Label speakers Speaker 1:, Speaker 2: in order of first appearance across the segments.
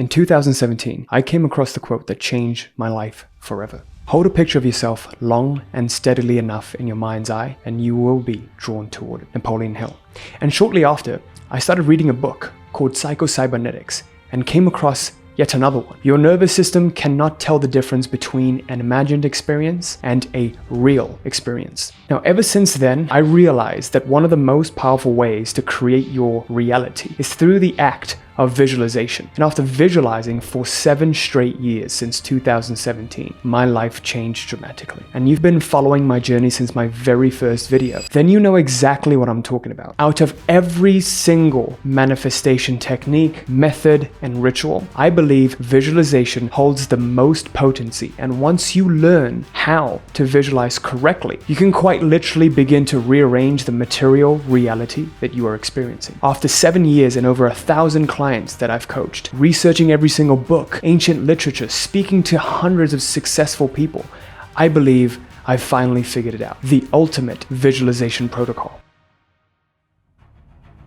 Speaker 1: In 2017, I came across the quote that changed my life forever. Hold a picture of yourself long and steadily enough in your mind's eye, and you will be drawn toward it. Napoleon Hill. And shortly after, I started reading a book called Psycho-Cybernetics and came across yet another one. Your nervous system cannot tell the difference between an imagined experience and a real experience. Now, ever since then, I realized that one of the most powerful ways to create your reality is through the act of visualization. And after visualizing for 7 straight years since 2017, my life changed dramatically. And you've been following my journey since my very first video. Then you know exactly what I'm talking about. Out of every single manifestation technique, method, and ritual, I believe visualization holds the most potency. And once you learn how to visualize correctly, you can quite literally begin to rearrange the material reality that you are experiencing. After 7 years and over 1,000 clients that I've coached, researching every single book, ancient literature, speaking to hundreds of successful people, I believe I've finally figured it out. The ultimate visualization protocol.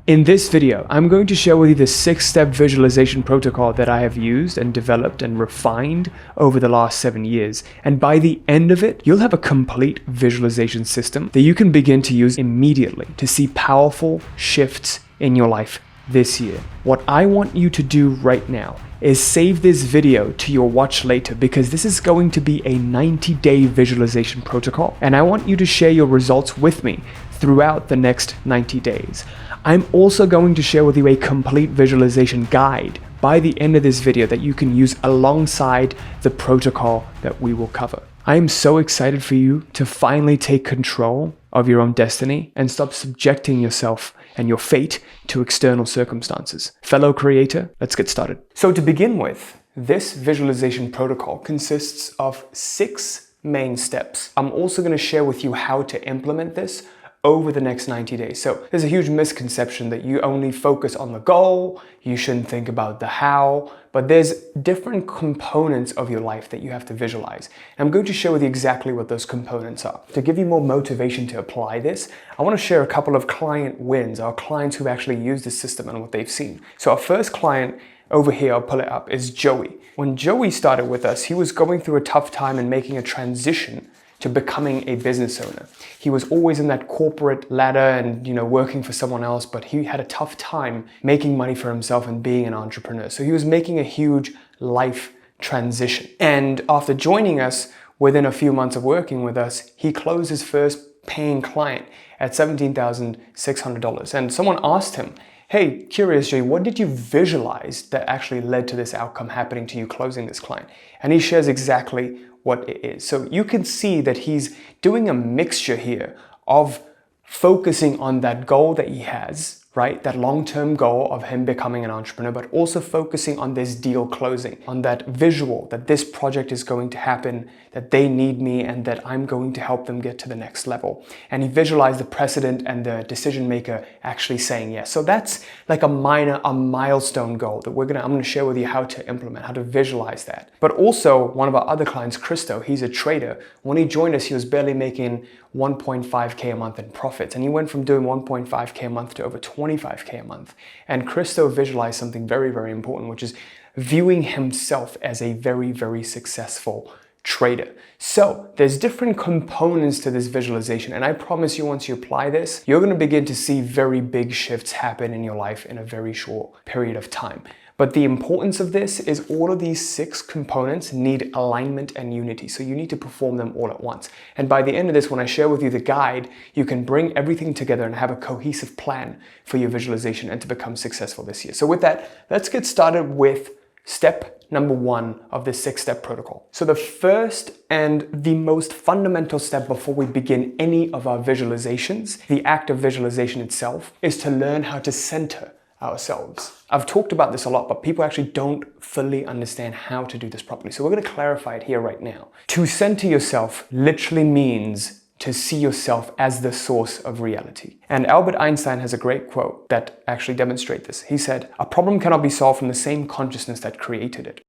Speaker 1: In this video, I'm going to share with you the 6-step visualization protocol that I have used and developed and refined over the last 7 years. And by the end of it, you'll have a complete visualization system that you can begin to use immediately to see powerful shifts in your life this year. What I want you to do right now is save this video to your watch later, because this is going to be a 90-day visualization protocol, and I want you to share your results with me throughout the next 90 days. I'm also going to share with you a complete visualization guide by the end of this video that you can use alongside the protocol that we will cover. I am so excited for you to finally take control of your own destiny and stop subjecting yourself and your fate to external circumstances. Fellow creator, let's get started. So to begin with, this visualization protocol consists of 6 main steps. I'm also going to share with you how to implement this over the next 90 days. So there's a huge misconception that you only focus on the goal, you shouldn't think about the how, but there's different components of your life that you have to visualize. And I'm going to share with you exactly what those components are. To give you more motivation to apply this, I want to share a couple of client wins, our clients who've actually used this system and what they've seen. So our first client over here, I'll pull it up, is Joey. When Joey started with us, he was going through a tough time and making a transition to becoming a business owner. He was always in that corporate ladder and, working for someone else, but he had a tough time making money for himself and being an entrepreneur. So he was making a huge life transition. And after joining us, within a few months of working with us, he closed his first paying client at $17,600. And someone asked him, hey, curious Jay, what did you visualize that actually led to this outcome happening to you closing this client? And he shares exactly what it is. So you can see that he's doing a mixture here of focusing on that goal that he has, right? That long-term goal of him becoming an entrepreneur, but also focusing on this deal closing, on that visual that this project is going to happen, that they need me and that I'm going to help them get to the next level. And he visualized the precedent and the decision maker actually saying yes. So that's like a milestone goal that I'm going to share with you how to implement, how to visualize that. But also one of our other clients, Christo, he's a trader. When he joined us, he was barely making 1.5K a month in profits. And he went from doing 1.5K a month to over 25K a month. And Christo visualized something very, very important, which is viewing himself as a very, very successful trader. So there's different components to this visualization. And I promise you, once you apply this, you're going to begin to see very big shifts happen in your life in a very short period of time. But the importance of this is all of these 6 components need alignment and unity. So you need to perform them all at once. And by the end of this, when I share with you the guide, you can bring everything together and have a cohesive plan for your visualization and to become successful this year. So with that, let's get started with step number 1 of the 6-step protocol. So the first and the most fundamental step before we begin any of our visualizations, the act of visualization itself, is to learn how to center ourselves. I've talked about this a lot, but people actually don't fully understand how to do this properly. So we're going to clarify it here right now. To center yourself literally means to see yourself as the source of reality. And Albert Einstein has a great quote that actually demonstrates this. He said, "A problem cannot be solved from the same consciousness that created it."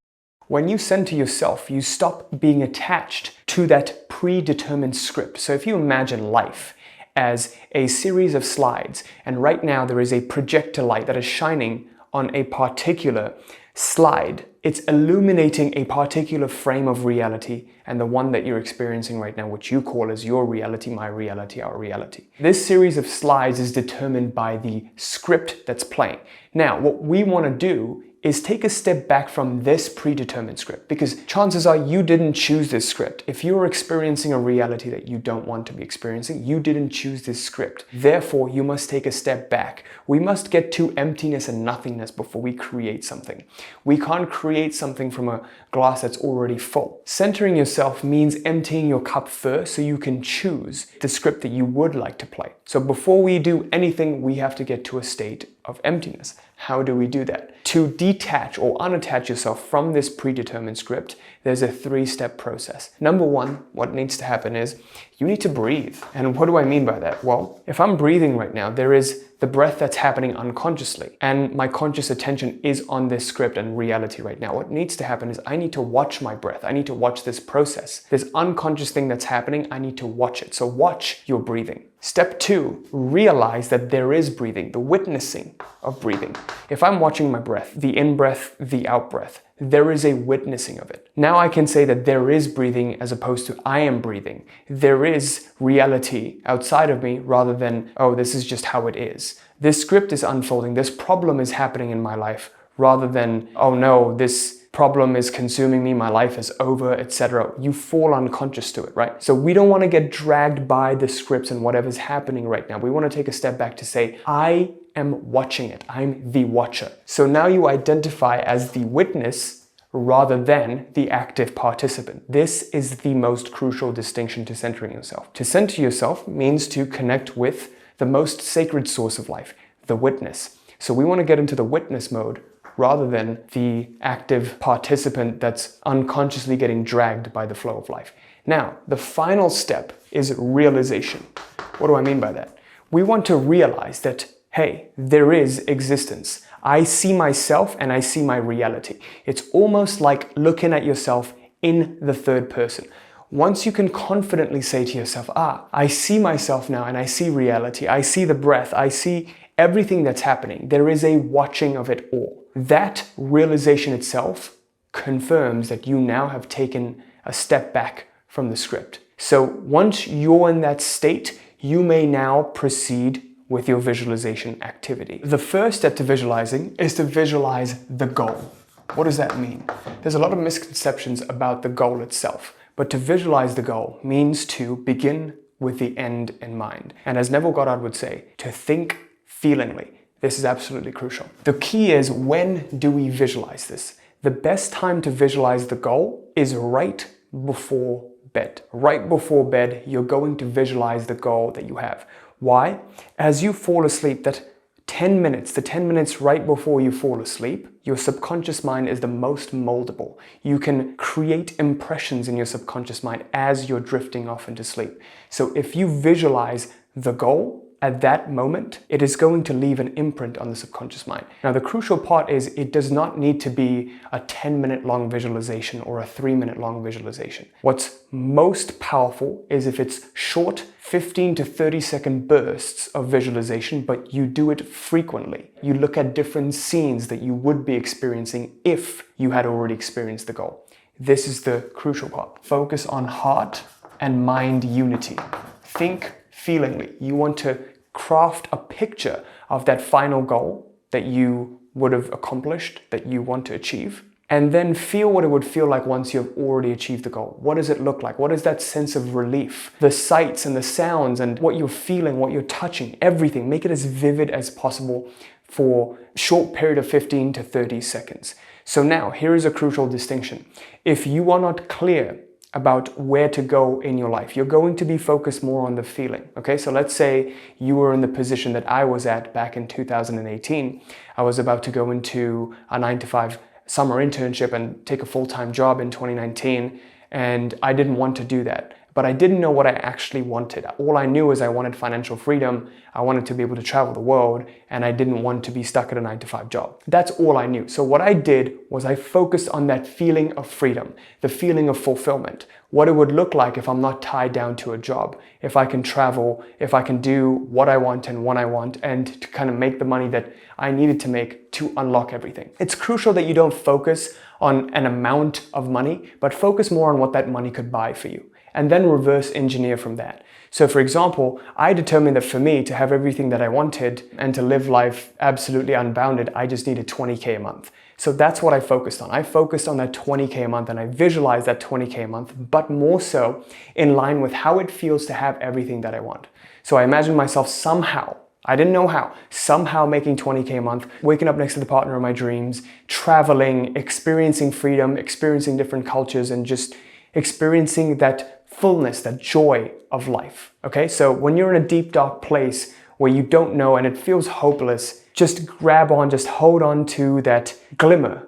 Speaker 1: When you center yourself, you stop being attached to that predetermined script. So if you imagine life as a series of slides, and right now there is a projector light that is shining on a particular slide It's illuminating a particular frame of reality, and the one that you're experiencing right now, which you call as your reality, my reality, our reality. This series of slides is determined by the script that's playing. Now, what we want to do is take a step back from this predetermined script, because chances are you didn't choose this script. If you're experiencing a reality that you don't want to be experiencing, you didn't choose this script. Therefore, you must take a step back. We must get to emptiness and nothingness before we create something. We can't create something from a glass that's already full. Centering yourself means emptying your cup first so you can choose the script that you would like to play. So before we do anything, we have to get to a state of emptiness. How do we do that? To detach or unattach yourself from this predetermined script, there's a 3-step process. Number one, what needs to happen is you need to breathe. And what do I mean by that? Well, if I'm breathing right now, there is the breath that's happening unconsciously, and my conscious attention is on this script and reality right now. What needs to happen is I need to watch my breath. I need to watch this process. This unconscious thing that's happening, I need to watch it. So watch your breathing. Step 2, realize that there is breathing, the witnessing of breathing. If I'm watching my breath, the in-breath, the out-breath, there is a witnessing of it. Now I can say that there is breathing as opposed to I am breathing. There is reality outside of me rather than, oh, this is just how it is. This script is unfolding, this problem is happening in my life rather than, oh no, this problem is consuming me, my life is over, etc. You fall unconscious to it, right? So we don't want to get dragged by the scripts and whatever's happening right now. We want to take a step back to say, I am watching it. I'm the watcher. So now you identify as the witness rather than the active participant. This is the most crucial distinction to centering yourself. To center yourself means to connect with the most sacred source of life, the witness. So we want to get into the witness mode rather than the active participant that's unconsciously getting dragged by the flow of life. Now, the final step is realization. What do I mean by that? We want to realize that, hey, there is existence. I see myself and I see my reality. It's almost like looking at yourself in the third person. Once you can confidently say to yourself, I see myself now and I see reality. I see the breath. I see everything that's happening. There is a watching of it all. That realization itself confirms that you now have taken a step back from the script. So once you're in that state, you may now proceed with your visualization activity. The first step to visualizing is to visualize the goal. What does that mean? There's a lot of misconceptions about the goal itself, but to visualize the goal means to begin with the end in mind. And as Neville Goddard would say, to think feelingly. This is absolutely crucial. The key is, when do we visualize this? The best time to visualize the goal is right before bed. Right before bed, you're going to visualize the goal that you have. Why? As you fall asleep, the 10 minutes right before you fall asleep, your subconscious mind is the most moldable. You can create impressions in your subconscious mind as you're drifting off into sleep. So if you visualize the goal, at that moment, it is going to leave an imprint on the subconscious mind. Now, the crucial part is it does not need to be a 10-minute long visualization or a 3-minute long visualization. What's most powerful is if it's short, 15 to 30-second bursts of visualization, but you do it frequently. You look at different scenes that you would be experiencing if you had already experienced the goal. This is the crucial part. Focus on heart and mind unity. Think feelingly. You want to craft a picture of that final goal that you would have accomplished, that you want to achieve, and then feel what it would feel like once you've already achieved the goal. What does it look like? What is that sense of relief? The sights and the sounds and what you're feeling, what you're touching, everything. Make it as vivid as possible for a short period of 15 to 30 seconds. So now, here is a crucial distinction. If you are not clear about where to go in your life, you're going to be focused more on the feeling. Okay, so let's say you were in the position that I was at back in 2018. I was about to go into a 9-to-5 summer internship and take a full-time job in 2019, and I didn't want to do that. but I didn't know what I actually wanted. All I knew is I wanted financial freedom, I wanted to be able to travel the world, and I didn't want to be stuck at a 9-to-5 job. That's all I knew. So what I did was I focused on that feeling of freedom, the feeling of fulfillment, what it would look like if I'm not tied down to a job, if I can travel, if I can do what I want and when I want, and to kind of make the money that I needed to make to unlock everything. It's crucial that you don't focus on an amount of money, but focus more on what that money could buy for you, and then reverse engineer from that. So for example, I determined that for me to have everything that I wanted and to live life absolutely unbounded, I just needed 20K a month. So that's what I focused on. I focused on that 20K a month, and I visualized that 20K a month, but more so in line with how it feels to have everything that I want. So I imagined myself somehow, I didn't know how, somehow making 20K a month, waking up next to the partner of my dreams, traveling, experiencing freedom, experiencing different cultures, and just experiencing that fullness, that joy of life. Okay, so when you're in a deep, dark place where you don't know and it feels hopeless, just grab on, just hold on to that glimmer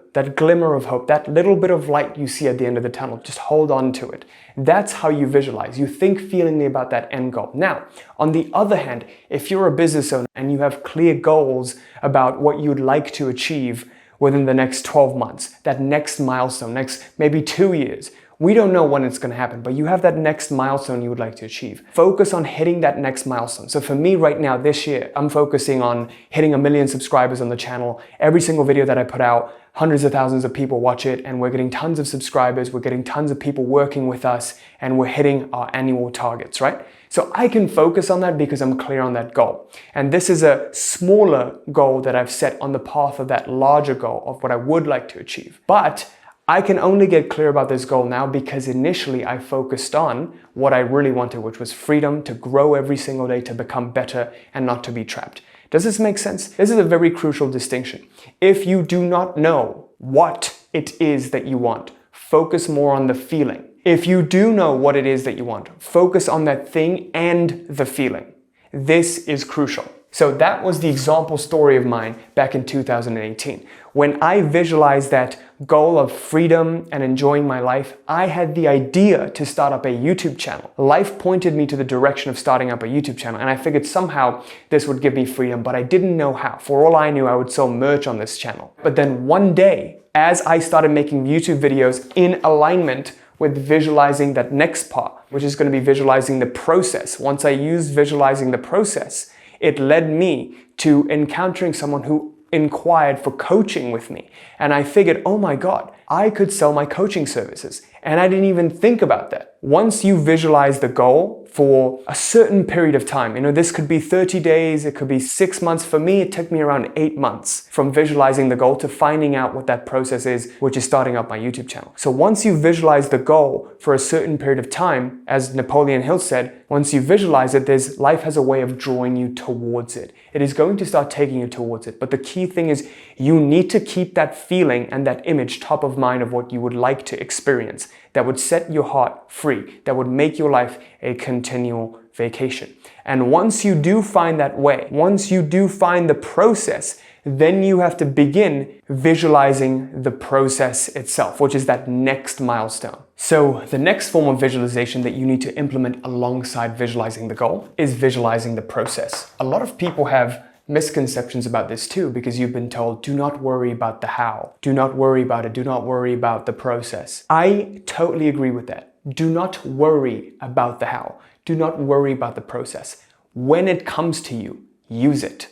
Speaker 1: of hope, that little bit of light you see at the end of the tunnel. Just hold on to it. That's how you visualize. You think feelingly about that end goal. Now, on the other hand, if you're a business owner and you have clear goals about what you'd like to achieve within the next 12 months, that next milestone, next maybe 2 years, we don't know when it's going to happen, but you have that next milestone you would like to achieve. Focus on hitting that next milestone. So for me right now, this year, I'm focusing on hitting 1 million subscribers on the channel. Every single video that I put out, hundreds of thousands of people watch it, and we're getting tons of subscribers, we're getting tons of people working with us, and we're hitting our annual targets, right? So I can focus on that because I'm clear on that goal. And this is a smaller goal that I've set on the path of that larger goal of what I would like to achieve. But I can only get clear about this goal now because initially I focused on what I really wanted, which was freedom to grow every single day, to become better and not to be trapped. Does this make sense? This is a very crucial distinction. If you do not know what it is that you want, focus more on the feeling. If you do know what it is that you want, focus on that thing and the feeling. This is crucial. So that was the example story of mine back in 2018. When I visualized that goal of freedom and enjoying my life, I had the idea to start up a YouTube channel. Life pointed me to the direction of starting up a YouTube channel, and I figured somehow this would give me freedom, but I didn't know how. For all I knew, I would sell merch on this channel. But then one day, as I started making YouTube videos in alignment with visualizing that next part, which is going to be visualizing the process. Once I used visualizing the process, it led me to encountering someone who inquired for coaching with me. And I figured, oh my God, I could sell my coaching services. And I didn't even think about that. Once you visualize the goal for a certain period of time, this could be 30 days, it could be 6 months. For me, it took me around 8 months from visualizing the goal to finding out what that process is, which is starting up my YouTube channel. So once you visualize the goal for a certain period of time, as Napoleon Hill said, once you visualize it, life has a way of drawing you towards it. It is going to start taking you towards it. But the key thing is you need to keep that feeling and that image top of mind of what you would like to experience. That would set your heart free, that would make your life a continual vacation. And once you do find that way, once you do find the process, then you have to begin visualizing the process itself, which is that next milestone. So the next form of visualization that you need to implement alongside visualizing the goal is visualizing the process. A lot of people have misconceptions about this too, because you've been told, do not worry about the how. Do not worry about it. Do not worry about the process. I totally agree with that. Do not worry about the how. Do not worry about the process. When it comes to you, use it.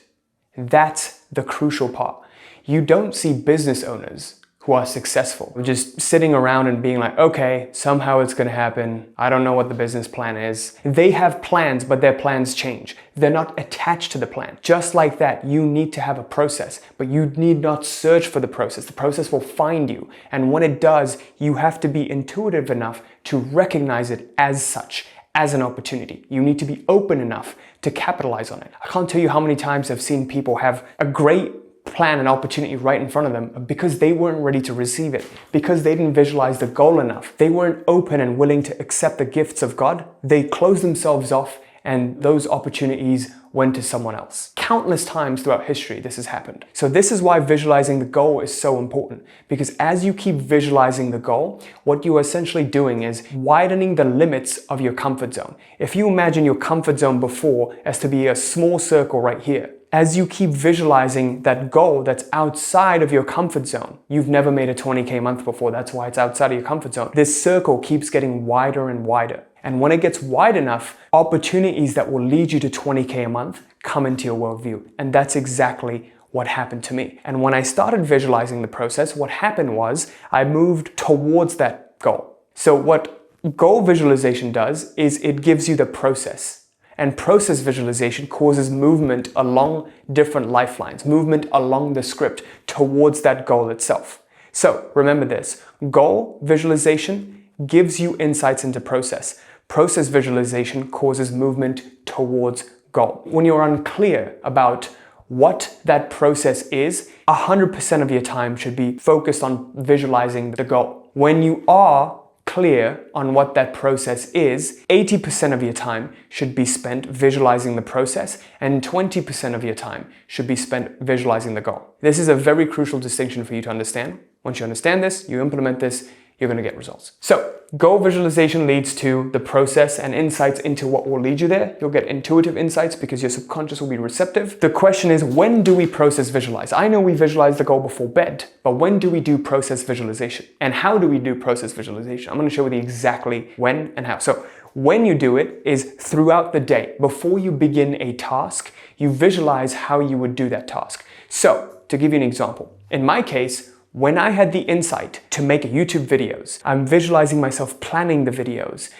Speaker 1: That's the crucial part. You don't see business owners who are successful just sitting around and being like, okay, somehow it's going to happen. I don't know what the business plan is. They have plans, but their plans change. They're not attached to the plan. Just like that, you need to have a process, but you need not search for the process. The process will find you. And when it does, you have to be intuitive enough to recognize it as such, as an opportunity. You need to be open enough to capitalize on it. I can't tell you how many times I've seen people have a great plan and opportunity right in front of them because they weren't ready to receive it, because they didn't visualize the goal enough. They weren't open and willing to accept the gifts of God. They closed themselves off and those opportunities went to someone else. countless times throughout history this has happened. So this is why visualizing the goal is so important, because as you keep visualizing the goal, what you are essentially doing is widening the limits of your comfort zone. If you imagine your comfort zone before as to be a small circle right here, as you keep visualizing that goal that's outside of your comfort zone, you've never made a 20K month before, that's why it's outside of your comfort zone. This circle keeps getting wider and wider. And when it gets wide enough, opportunities that will lead you to 20K a month come into your worldview. And that's exactly what happened to me. And when I started visualizing the process, what happened was I moved towards that goal. So what goal visualization does is it gives you the process. And process visualization causes movement along different lifelines, movement along the script towards that goal itself. So remember this, goal visualization gives you insights into process. Process visualization causes movement towards goal. When you're unclear about what that process is, 100% of your time should be focused on visualizing the goal. When you are clear on what that process is, 80% of your time should be spent visualizing the process and 20% of your time should be spent visualizing the goal. This is a very crucial distinction for you to understand. Once you understand this, you implement this, you're going to get results. So goal visualization leads to the process and insights into what will lead you there. You'll get intuitive insights because your subconscious will be receptive. The question is, when do we process visualize? I know we visualize the goal before bed, but when do we do process visualization? And how do we do process visualization? I'm going to show you exactly when and how. So when you do it is throughout the day. Before you begin a task, you visualize how you would do that task. So to give you an example, in my case, when I had the insight to make YouTube videos, I'm visualizing myself planning the videos,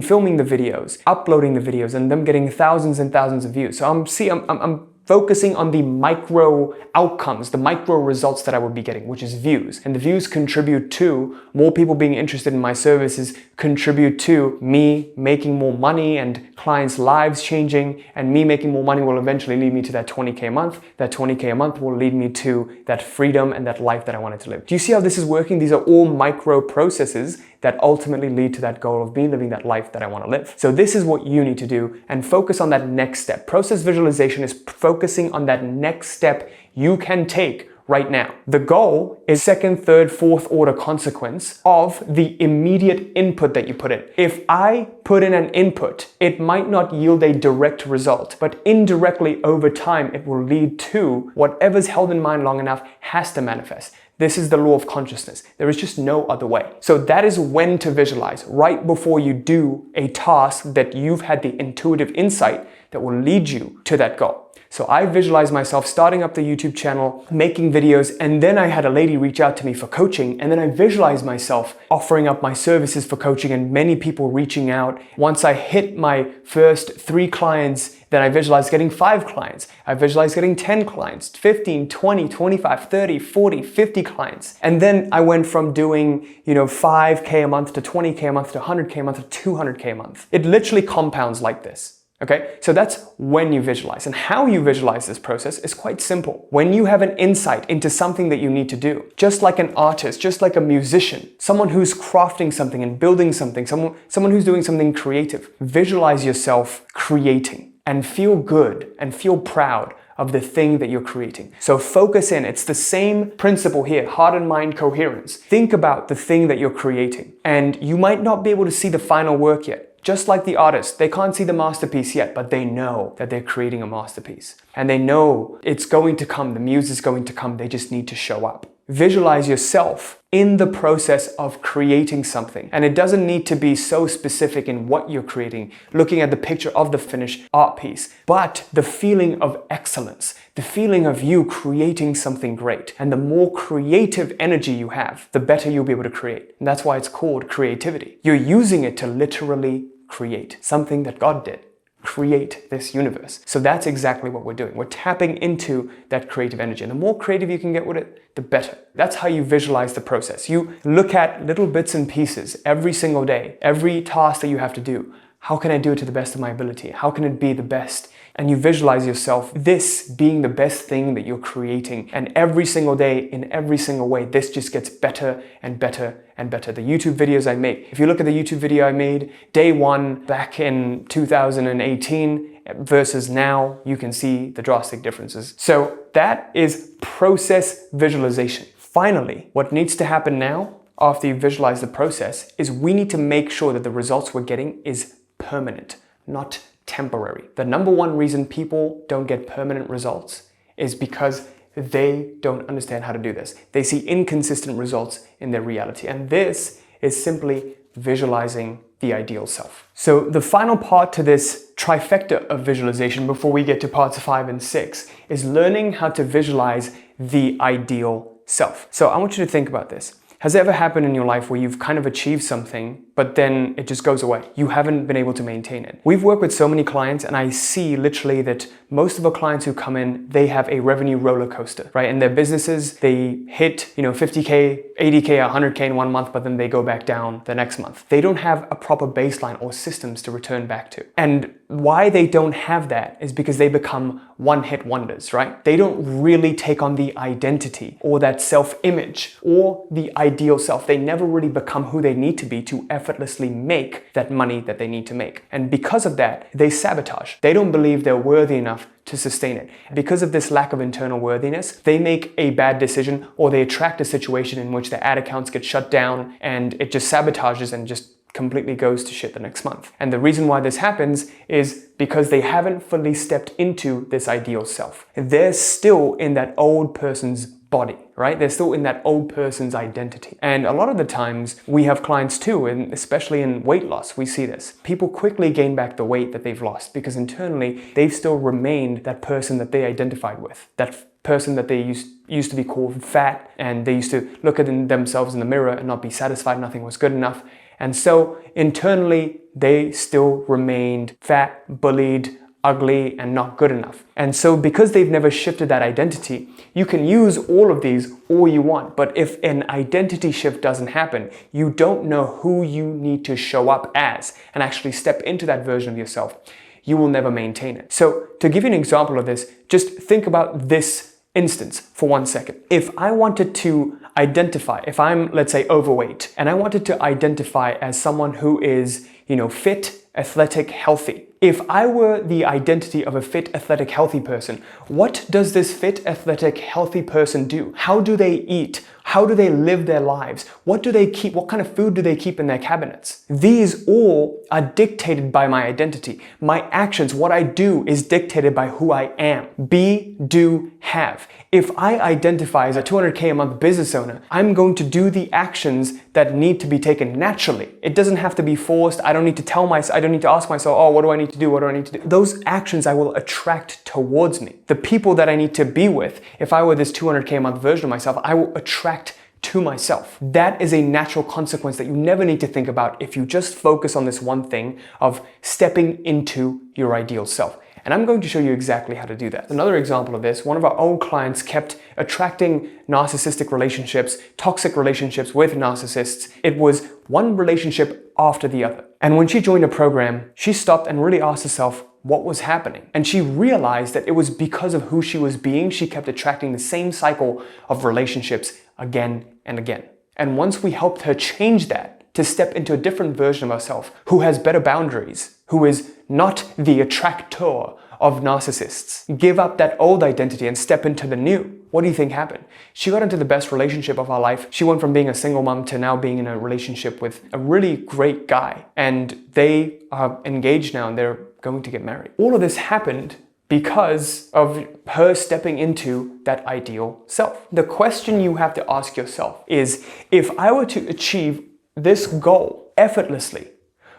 Speaker 1: filming the videos, uploading the videos, and them getting thousands and thousands of views. So I'm focusing on the micro outcomes, the micro results that I would be getting, which is views. And the views contribute to more people being interested in my services, contribute to me making more money and clients' lives changing, and me making more money will eventually lead me to that 20K a month. That 20K a month will lead me to that freedom and that life that I wanted to live. Do you see how this is working? These are all micro processes that ultimately lead to that goal of me living that life that I want to live. So this is what you need to do and focus on that next step. Process visualization is focusing on that next step you can take right now. The goal is second, third, fourth order consequence of the immediate input that you put in. If I put in an input, it might not yield a direct result, but indirectly over time, it will lead to whatever's held in mind long enough has to manifest. This is the law of consciousness. There is just no other way. So that is when to visualize, right before you do a task that you've had the intuitive insight that will lead you to that goal. So I visualized myself starting up the YouTube channel, making videos, and then I had a lady reach out to me for coaching, and then I visualized myself offering up my services for coaching and many people reaching out. Once I hit my first 3 clients, then I visualized getting 5 clients. I visualized getting 10 clients, 15, 20, 25, 30, 40, 50 clients. And then I went from doing, 5K a month to 20K a month to 100K a month to 200K a month. It literally compounds like this. Okay, so that's when you visualize. And how you visualize this process is quite simple. When you have an insight into something that you need to do, just like an artist, just like a musician, someone who's crafting something and building something, someone who's doing something creative, visualize yourself creating and feel good and feel proud of the thing that you're creating. So focus in. It's the same principle here, heart and mind coherence. Think about the thing that you're creating. And you might not be able to see the final work yet. Just like the artist, they can't see the masterpiece yet, but they know that they're creating a masterpiece. And they know it's going to come, the muse is going to come, they just need to show up. Visualize yourself in the process of creating something. And it doesn't need to be so specific in what you're creating, looking at the picture of the finished art piece, but the feeling of excellence, the feeling of you creating something great. And the more creative energy you have, the better you'll be able to create. And that's why it's called creativity. You're using it to literally create something that God did. Create this universe. So that's exactly what we're doing. We're tapping into that creative energy. And the more creative you can get with it, the better. That's how you visualize the process. You look at little bits and pieces every single day, every task that you have to do. How can I do it to the best of my ability? How can it be the best and you visualize yourself this being the best thing that you're creating, and every single day, in every single way, this just gets better and better and better. The YouTube videos I make, if you look at the YouTube video I made day one back in 2018 versus now, you can see the drastic differences. So that is process visualization. Finally, what needs to happen now after you visualize the process is we need to make sure that the results we're getting is permanent, not temporary. The number one reason people don't get permanent results is because they don't understand how to do this. They see inconsistent results in their reality, and this is simply visualizing the ideal self. So the final part to this trifecta of visualization before we get to parts 5 and 6 is learning how to visualize the ideal self. So I want you to think about this. Has it ever happened in your life where you've kind of achieved something, but then it just goes away? You haven't been able to maintain it. We've worked with so many clients, and I see literally that most of our clients who come in, they have a revenue roller coaster, right? In their businesses, they hit, 50K, 80K, 100K in one month, but then they go back down the next month. They don't have a proper baseline or systems to return back to. And why they don't have that is because they become one-hit wonders, right? They don't really take on the identity or that self-image or the ideal self. They never really become who they need to be to effortlessly make that money that they need to make. And because of that, they sabotage. They don't believe they're worthy enough to sustain it. Because of this lack of internal worthiness, they make a bad decision, or they attract a situation in which their ad accounts get shut down and it just sabotages and just completely goes to shit the next month. And the reason why this happens is because they haven't fully stepped into this ideal self. They're still in that old person's body, right? They're still in that old person's identity. And a lot of the times we have clients too, and especially in weight loss, we see this. People quickly gain back the weight that they've lost because internally they've still remained that person that they identified with, that person that they used to be called fat, and they used to look at themselves in the mirror and not be satisfied, nothing was good enough. And so internally, they still remained fat, bullied, ugly, and not good enough. And so because they've never shifted that identity, you can use all of these all you want, but if an identity shift doesn't happen, you don't know who you need to show up as and actually step into that version of yourself, you will never maintain it. So to give you an example of this, just think about this instance for 1 second. If I wanted to identify, if I'm, let's say, overweight, and I wanted to identify as someone who is, fit, athletic, healthy. If I were the identity of a fit, athletic, healthy person, what does this fit, athletic, healthy person do? How do they eat? How do they live their lives? What do they keep? What kind of food do they keep in their cabinets? These all are dictated by my identity. My actions, what I do, is dictated by who I am. Be, do, have. If I identify as a 200K a month business owner, I'm going to do the actions that need to be taken naturally. It doesn't have to be forced. I don't need to I don't need to ask myself, oh, what do I need to do? What do I need to do? Those actions I will attract towards me. The people that I need to be with, if I were this 200K a month version of myself, I will attract to myself. That is a natural consequence that you never need to think about if you just focus on this one thing of stepping into your ideal self. And I'm going to show you exactly how to do that. Another example of this, one of our old clients kept attracting narcissistic relationships, toxic relationships with narcissists. It was one relationship after the other. And when she joined a program, she stopped and really asked herself what was happening. And she realized that it was because of who she was being. She kept attracting the same cycle of relationships again and again. And once we helped her change that to step into a different version of herself, who has better boundaries, who is not the attractor of narcissists, give up that old identity and step into the new, what do you think happened? She got into the best relationship of her life. She went from being a single mom to now being in a relationship with a really great guy. And they are engaged now and they're going to get married. All of this happened because of her stepping into that ideal self. The question you have to ask yourself is, if I were to achieve this goal effortlessly,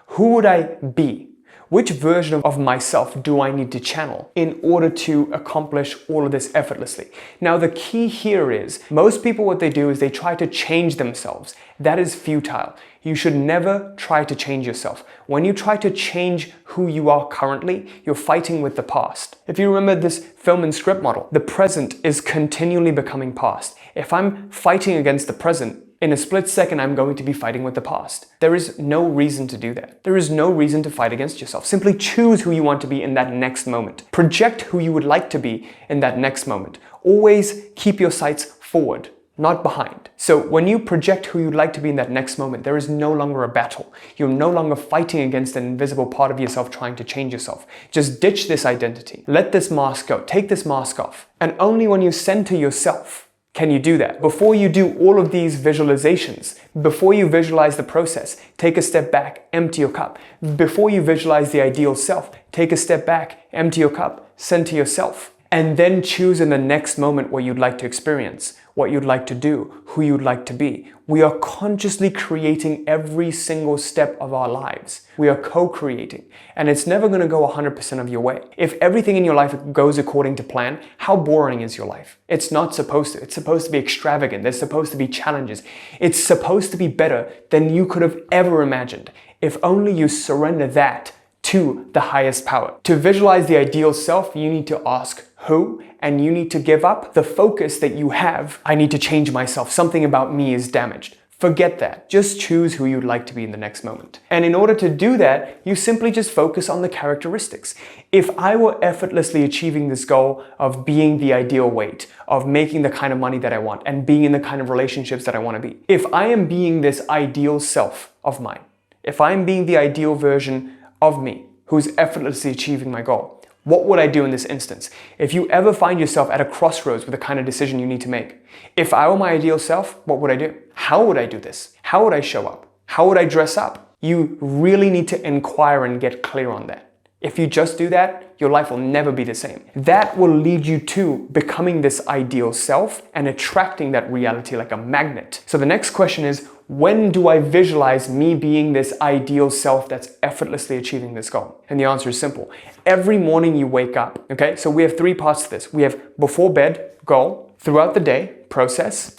Speaker 1: who would I be? Which version of myself do I need to channel in order to accomplish all of this effortlessly? Now, the key here is, most people, what they do is they try to change themselves. That is futile. You should never try to change yourself. When you try to change who you are currently, you're fighting with the past. If you remember this film and script model, the present is continually becoming past. If I'm fighting against the present, In a split second, I'm going to be fighting with the past. There is no reason to do that. There is no reason to fight against yourself. Simply choose who you want to be in that next moment. Project who you would like to be in that next moment. Always keep your sights forward, not behind. So when you project who you'd like to be in that next moment, there is no longer a battle. You're no longer fighting against an invisible part of yourself trying to change yourself. Just ditch this identity. Let this mask go. Take this mask off. And only when you center yourself can you do that. Before you do all of these visualizations, before you visualize the process, take a step back, empty your cup. Before you visualize the ideal self, take a step back, empty your cup, center yourself. And then choose in the next moment what you'd like to experience, what you'd like to do, who you'd like to be. We are consciously creating every single step of our lives. We are co-creating, and it's never going to go 100% of your way. If everything in your life goes according to plan, how boring is your life? It's not supposed to. It's supposed to be extravagant. There's supposed to be challenges. It's supposed to be better than you could have ever imagined. If only you surrender that to the highest power. To visualize the ideal self, you need to ask who, and you need to give up the focus that you have. I need to change myself. Something about me is damaged. Forget that. Just choose who you'd like to be in the next moment. And in order to do that, you simply just focus on the characteristics. If I were effortlessly achieving this goal of being the ideal weight, of making the kind of money that I want, and being in the kind of relationships that I want to be, if I am being this ideal self of mine, if I am being the ideal version of me, who's effortlessly achieving my goal, what would I do in this instance? If you ever find yourself at a crossroads with the kind of decision you need to make, if I were my ideal self, what would I do? How would I do this? How would I show up? How would I dress up? You really need to inquire and get clear on that. If you just do that, your life will never be the same. That will lead you to becoming this ideal self and attracting that reality like a magnet. So the next question is, when do I visualize me being this ideal self that's effortlessly achieving this goal? And the answer is simple. Every morning you wake up, okay? So we have three parts to this. We have before bed, goal, throughout the day, process,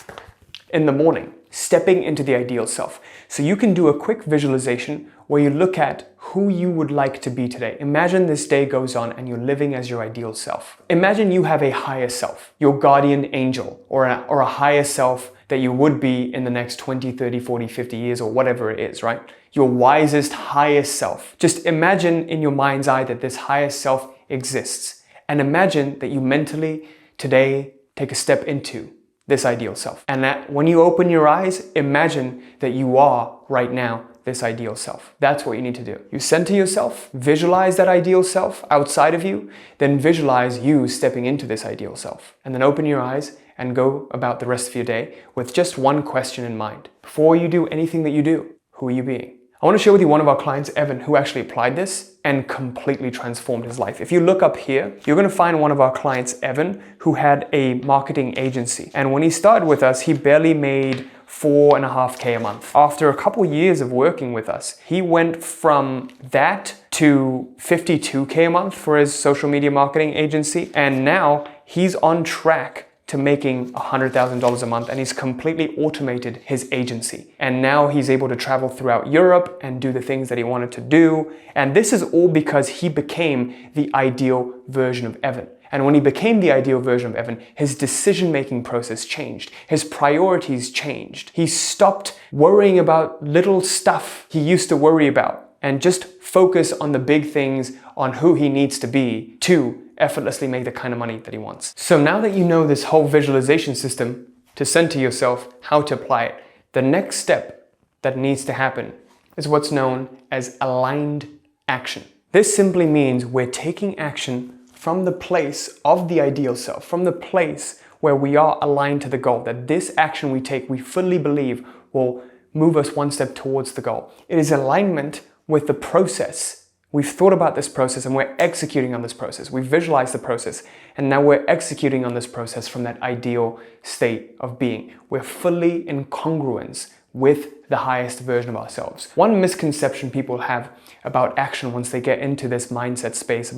Speaker 1: in the morning, stepping into the ideal self. So you can do a quick visualization where you look at who you would like to be today. Imagine this day goes on and you're living as your ideal self. Imagine you have a higher self, your guardian angel, or a higher self that you would be in the next 20, 30, 40, 50 years, or whatever it is, right? Your wisest, highest self. Just imagine in your mind's eye that this highest self exists. And imagine that you mentally today take a step into this ideal self. And that when you open your eyes, imagine that you are right now this ideal self. That's what you need to do. You center yourself, visualize that ideal self outside of you, then visualize you stepping into this ideal self. And then open your eyes and go about the rest of your day with just one question in mind. Before you do anything that you do, who are you being? I want to share with you one of our clients, Evan, who actually applied this and completely transformed his life. If you look up here, you're going to find one of our clients, Evan, who had a marketing agency. And when he started with us, he barely made $4.5K a month. After a couple years of working with us, he went from that to $52K a month for his social media marketing agency. And now he's on track to making $100,000 a month, and he's completely automated his agency. And now he's able to travel throughout Europe and do the things that he wanted to do. And this is all because he became the ideal version of Evan. And when he became the ideal version of Evan, his decision-making process changed. His priorities changed. He stopped worrying about little stuff he used to worry about and just focus on the big things, on who he needs to be to effortlessly make the kind of money that he wants. So now that you know this whole visualization system to center yourself, how to apply it, the next step that needs to happen is what's known as aligned action. This simply means we're taking action from the place of the ideal self, from the place where we are aligned to the goal, that this action we take, we fully believe will move us one step towards the goal. It is alignment with the process. We've thought about this process and we're executing on this process. We've visualized the process and now we're executing on this process from that ideal state of being. We're fully in congruence with the highest version of ourselves. One misconception people have about action once they get into this mindset space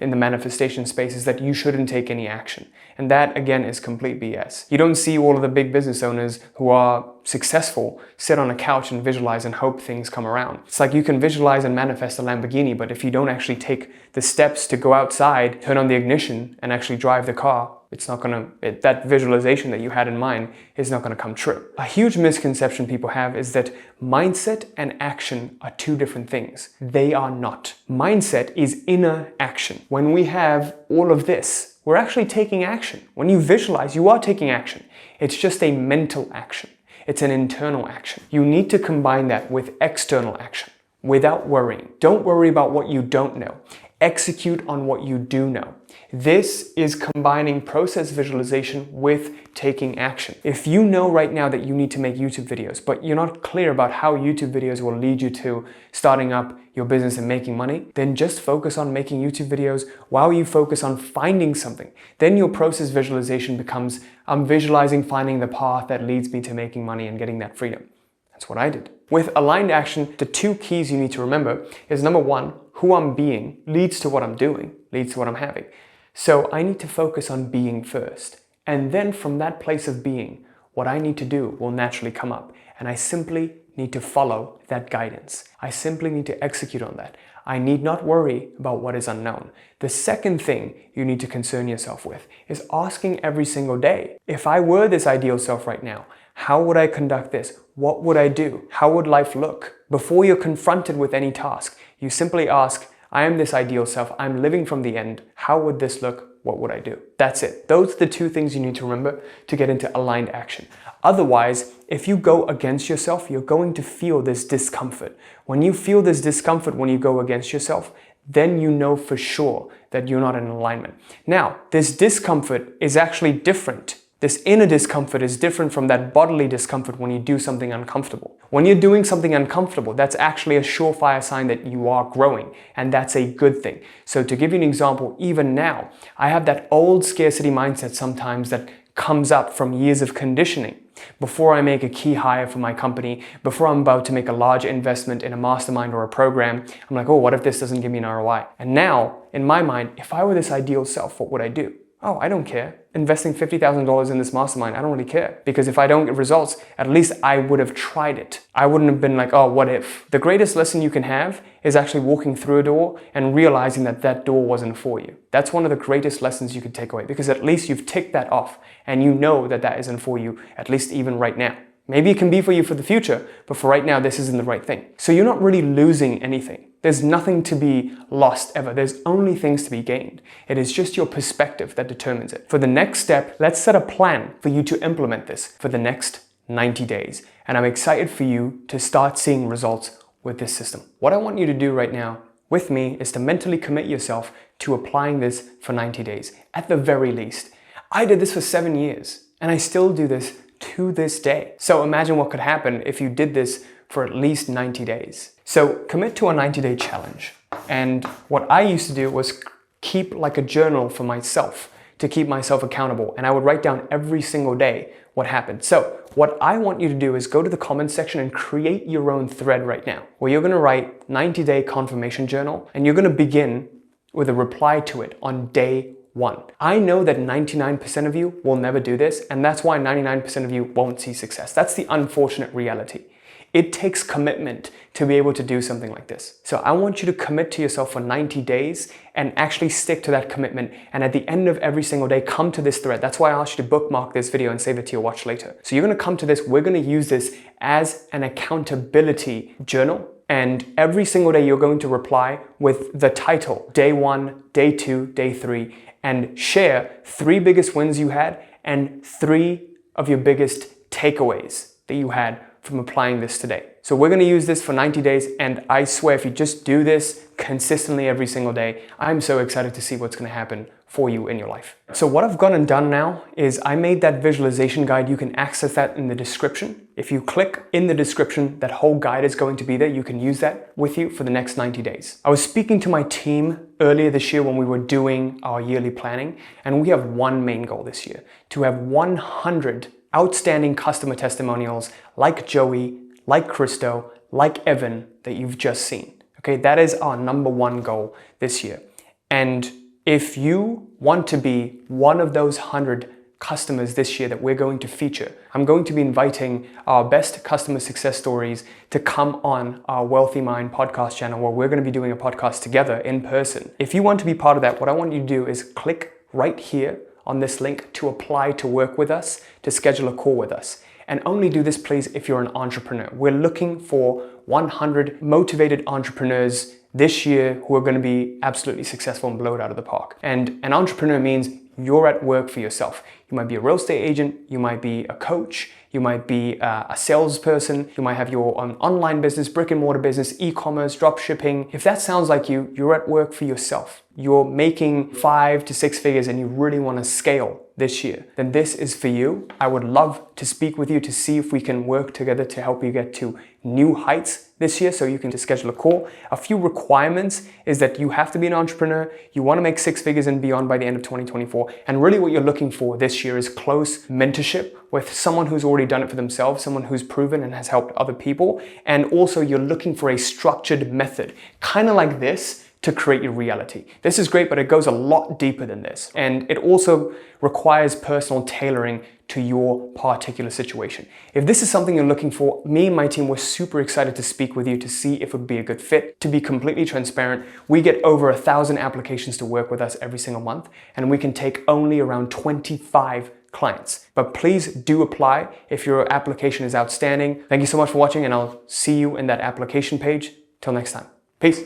Speaker 1: in the manifestation space is that you shouldn't take any action. And that again is complete BS. You don't see all of the big business owners who are successful sit on a couch and visualize and hope things come around. It's like you can visualize and manifest a Lamborghini, but if you don't actually take the steps to go outside, turn on the ignition and actually drive the car, It's not gonna, that visualization that you had in mind is not gonna come true. A huge misconception people have is that mindset and action are two different things. They are not. Mindset is inner action. When we have all of this, we're actually taking action. When you visualize, you are taking action. It's just a mental action. It's an internal action. You need to combine that with external action without worrying. Don't worry about what you don't know. Execute on what you do know. This is combining process visualization with taking action. If you know right now that you need to make YouTube videos, but you're not clear about how YouTube videos will lead you to starting up your business and making money, then just focus on making YouTube videos while you focus on finding something. Then your process visualization becomes, I'm visualizing finding the path that leads me to making money and getting that freedom. That's what I did. With aligned action, the two keys you need to remember is number one, who I'm being leads to what I'm doing, leads to what I'm having. So I need to focus on being first. And then from that place of being, what I need to do will naturally come up. And I simply need to follow that guidance. I simply need to execute on that. I need not worry about what is unknown. The second thing you need to concern yourself with is asking every single day, if I were this ideal self right now, how would I conduct this? What would I do? How would life look? Before you're confronted with any task, you simply ask, I am this ideal self. I'm living from the end. How would this look? What would I do? That's it. Those are the two things you need to remember to get into aligned action. Otherwise, if you go against yourself, you're going to feel this discomfort. When you feel this discomfort when you go against yourself, then you know for sure that you're not in alignment. Now, this discomfort is actually different. This inner discomfort is different from that bodily discomfort when you do something uncomfortable. When you're doing something uncomfortable, that's actually a surefire sign that you are growing, and that's a good thing. So to give you an example, even now, I have that old scarcity mindset sometimes that comes up from years of conditioning. Before I make a key hire for my company, before I'm about to make a large investment in a mastermind or a program, I'm like, oh, what if this doesn't give me an ROI? And now, in my mind, if I were this ideal self, what would I do? Oh, I don't care. Investing $50,000 in this mastermind, I don't really care. Because if I don't get results, at least I would have tried it. I wouldn't have been like, oh, what if? The greatest lesson you can have is actually walking through a door and realizing that that door wasn't for you. That's one of the greatest lessons you could take away, because at least you've ticked that off and you know that that isn't for you, at least even right now. Maybe it can be for you for the future, but for right now, this isn't the right thing. So you're not really losing anything. There's nothing to be lost ever. There's only things to be gained. It is just your perspective that determines it. For the next step, let's set a plan for you to implement this for the next 90 days. And I'm excited for you to start seeing results with this system. What I want you to do right now with me is to mentally commit yourself to applying this for 90 days, at the very least. I did this for 7 years, and I still do this to this day. So imagine what could happen if you did this for at least 90 days. So commit to a 90-day challenge. And what I used to do was keep like a journal for myself to keep myself accountable. And I would write down every single day what happened. So what I want you to do is go to the comments section and create your own thread right now, where you're gonna write 90-day confirmation journal, and you're gonna begin with a reply to it on day 1. I know that 99% of you will never do this, and that's why 99% of you won't see success. That's the unfortunate reality. It takes commitment to be able to do something like this. So I want you to commit to yourself for 90 days and actually stick to that commitment. And at the end of every single day, come to this thread. That's why I asked you to bookmark this video and save it to your watch later. So you're gonna come to this. We're gonna use this as an accountability journal. And every single day, you're going to reply with the title, day 1, day 2, day 3, and share 3 biggest wins you had and 3 of your biggest takeaways that you had from applying this today. So we're gonna use this for 90 days, and I swear if you just do this consistently every single day, I'm so excited to see what's gonna happen for you in your life. So what I've gone and done now is I made that visualization guide. You can access that in the description. If you click in the description, that whole guide is going to be there. You can use that with you for the next 90 days. I was speaking to my team earlier this year when we were doing our yearly planning, and we have one main goal this year, to have 100 outstanding customer testimonials like Joey, like Christo, like Evan that you've just seen. Okay, that is our number 1 goal this year. And if you want to be one of those 100 customers this year that we're going to feature, I'm going to be inviting our best customer success stories to come on our Wealthy Mind podcast channel, where we're going to be doing a podcast together in person. If you want to be part of that, what I want you to do is click right here on this link to apply to work with us, to schedule a call with us. And only do this, please, if you're an entrepreneur. We're looking for 100 motivated entrepreneurs this year who are going to be absolutely successful and blow it out of the park. And an entrepreneur means you're at work for yourself. You might be a real estate agent, you might be a coach, you might be a salesperson, you might have your own online business, brick and mortar business, e-commerce, drop shipping. If that sounds like you, you're at work for yourself. You're making 5 to 6 figures and you really want to scale this year, then this is for you. I would love to speak with you to see if we can work together to help you get to new heights this year, so you can just schedule a call. A few requirements is that you have to be an entrepreneur, you want to make 6 figures and beyond by the end of 2024, and really what you're looking for this year is close mentorship with someone who's already done it for themselves, someone who's proven and has helped other people, and also you're looking for a structured method, kind of like this, to create your reality. This is great, but it goes a lot deeper than this. And it also requires personal tailoring to your particular situation. If this is something you're looking for, me and my team were super excited to speak with you to see if it would be a good fit. To be completely transparent, we get over 1,000 applications to work with us every single month, and we can take only around 25 clients. But please do apply if your application is outstanding. Thank you so much for watching, and I'll see you in that application page. Till next time. Peace.